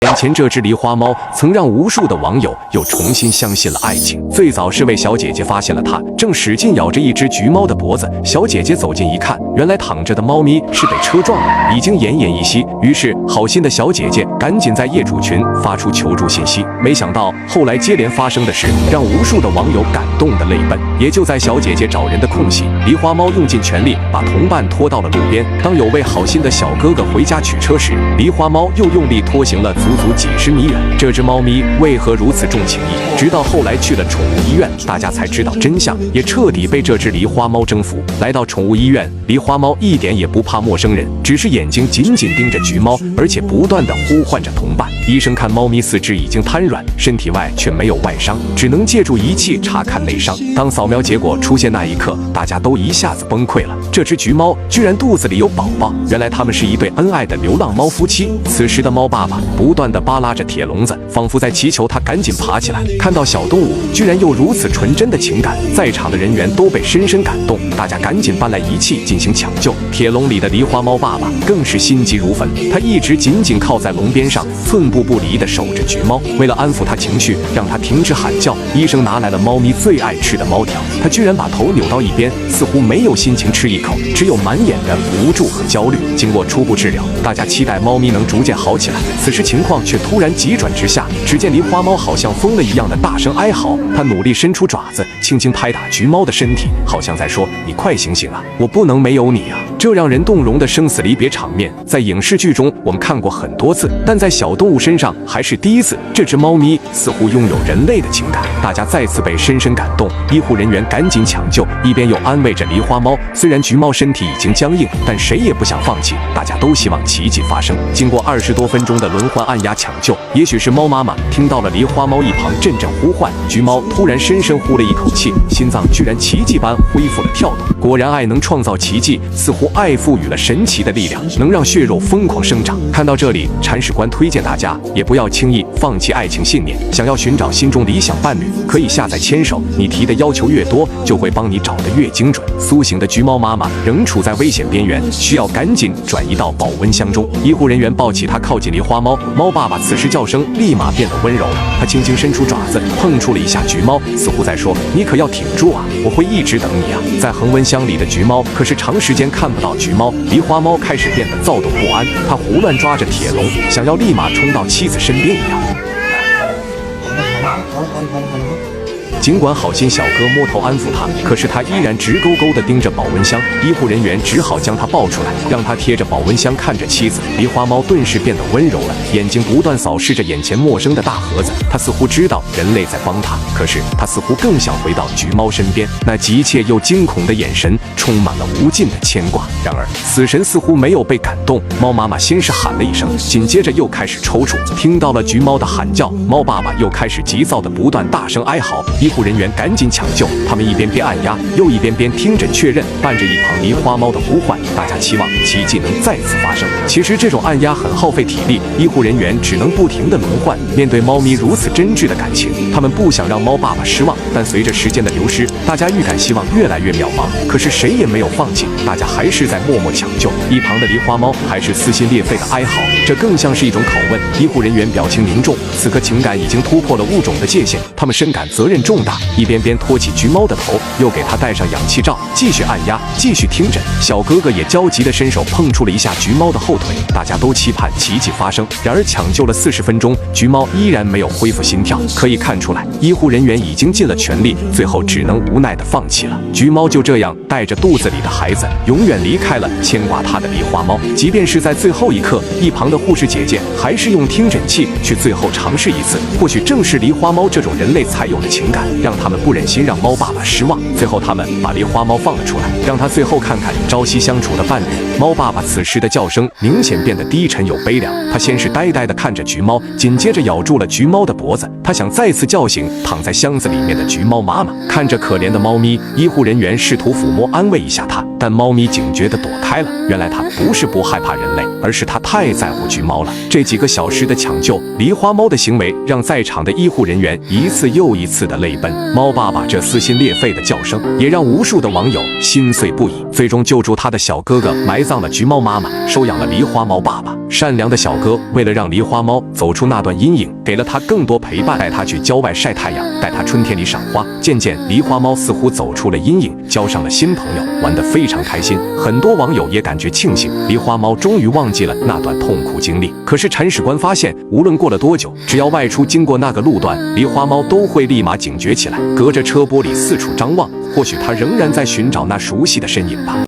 眼前这只狸花猫曾让无数的网友又重新相信了爱情。最早是位小姐姐发现了它正使劲咬着一只橘猫的脖子，小姐姐走近一看，原来躺着的猫咪是被车撞了，已经奄奄一息。于是好心的小姐姐赶紧在业主群发出求助信息。没想到后来接连发生的事，让无数的网友感动的泪奔。也就在小姐姐找人的空隙，狸花猫用尽全力把同伴拖到了路边。当有位好心的小哥哥回家取车时，狸花猫又用力拖行了足足几十米远。这只猫咪为何如此重情义？直到后来去了宠物医院，大家才知道真相，也彻底被这只狸花猫征服。来到宠物医院，狸花猫一点也不怕陌生人，只是眼睛紧紧盯着橘猫，而且不断地呼唤着同伴。医生看猫咪四肢已经瘫软，身体外却没有外伤，只能借助仪器查看内伤。当扫描结果出现那一刻，大家都一下子崩溃了。这只橘猫居然肚子里有宝宝，原来他们是一对恩爱的流浪猫夫妻。此时的猫爸爸不断地扒拉着铁笼子，仿佛在祈求它赶紧爬起来。看到小动物居然有如此纯真的情感，在场的人员都被深深感动，大家赶紧搬来仪器进行抢救。铁笼里的狸花猫爸爸更是心急如焚，他一直紧紧靠在笼边上，寸步不离地守着橘猫。为了安抚它情绪，让它停止喊叫，医生拿来了猫咪最爱吃的猫条，它居然把头扭到一边，似乎没有心情吃一口，只有满眼的无助和焦虑。经过初步治疗，大家期待猫咪能逐渐好起来，此时情况却突然急转直下。只见狸花猫好像疯了一样的大声哀嚎，它努力伸出爪子，轻轻拍打橘猫的身体，好像在说：“你快醒醒啊，我不能没有你啊！”这让人动容的生死离别场面，在影视剧中我们看过很多次，但在小动物身上还是第一次。这只猫咪似乎拥有人类的情感，大家再次被深深感动。医护人员赶紧抢救，一边又安慰着狸花猫。虽然橘猫身体已经僵硬，但谁也不想放弃，大家都希望奇迹发生。经过20多分钟的轮换按压抢救，也许是猫妈妈听到了狸花猫一旁阵阵呼唤，橘猫突然深深呼了一口气，心脏居然奇迹般恢复了跳动。果然，爱能创造奇迹，似乎爱赋予了神奇的力量，能让血肉疯狂生长。看到这里，铲屎官推荐大家也不要轻易放弃爱情信念。想要寻找心中理想伴侣，可以下载牵手，你提的要求越多，就会帮你找得越精准。苏醒的橘猫妈妈仍处在危险边缘，需要赶紧转移到保温箱中。医护人员抱起它靠近狸花猫，猫爸爸此时叫声立马变得温柔了，他轻轻伸出爪子碰触了一下橘猫，似乎在说：“你可要挺住啊，我会一直等你啊。”在恒温箱里的橘猫可是长时间看不到橘猫，狸花猫开始变得躁动不安，它胡乱抓着铁笼，想要立马冲到妻子身边一样。尽管好心小哥摸头安抚他，可是他依然直勾勾地盯着保温箱。医护人员只好将他抱出来，让他贴着保温箱看着妻子。狸花猫顿时变得温柔了，眼睛不断扫视着眼前陌生的大盒子。他似乎知道人类在帮他，可是他似乎更想回到橘猫身边。那急切又惊恐的眼神充满了无尽的牵挂。然而死神似乎没有被感动，猫妈妈先是喊了一声，紧接着又开始抽搐。听到了橘猫的喊叫，猫爸爸又开始急躁地不断大声哀嚎。医护人员赶紧抢救，他们一边按压，又一边听诊确认，伴着一旁狸花猫的呼唤，大家期望奇迹能再次发生。其实这种按压很耗费体力，医护人员只能不停地轮换。面对猫咪如此真挚的感情，他们不想让猫爸爸失望，但随着时间的流失，大家预感希望越来越渺茫。可是谁也没有放弃，大家还是在默默抢救。一旁的狸花猫还是撕心裂肺的哀嚎，这更像是一种拷问。医护人员表情凝重，此刻情感已经突破了物种的界限，他们深感责任重大，一边托起橘猫的头，又给它戴上氧气罩，继续按压，继续听诊。小哥哥也焦急地伸手碰触了一下橘猫的后腿，大家都期盼奇迹发生。然而抢救了40分钟，橘猫依然没有恢复心跳，可以看出来，医护人员已经尽了全力，最后只能无奈地放弃了。橘猫就这样带着肚子里的孩子，永远离开了牵挂它的狸花猫。即便是在最后一刻，一旁的护士姐姐还是用听诊器去最后尝试一次。或许正是狸花猫这种人类才有的情感，让他们不忍心让猫爸爸失望。最后他们把狸花猫放了出来，让他最后看看朝夕相处的伴侣。猫爸爸此时的叫声明显变得低沉又悲凉，他先是呆呆地看着橘猫，紧接着咬住了橘猫的脖子，他想再次叫醒躺在箱子里面的橘猫妈妈。看着可怜的猫咪，医护人员试图抚摸安慰一下它，但猫咪警觉地躲开了。原来它不是不害怕人类，而是它太在乎橘猫了。这几个小时的抢救，狸花猫的行为让在场的医护人员一次又一次的泪奔。猫爸爸这撕心裂肺的叫声，也让无数的网友心碎不已。最终救助他的小哥哥埋葬了橘猫妈妈，收养了狸花猫爸爸。善良的小哥为了让狸花猫走出那段阴影，给了他更多陪伴，带他去郊外晒太阳，带他春天里赏花。渐渐，狸花猫似乎走出了阴影，交上了新朋友，玩得非常开心。很多网友也感觉庆幸，狸花猫终于忘记了那段痛苦经历。可是铲屎官发现，无论过了多久，只要外出经过那个路段，狸花猫都会立马警觉起来，隔着车玻璃四处张望，或许它仍然在寻找那熟悉的身影吧。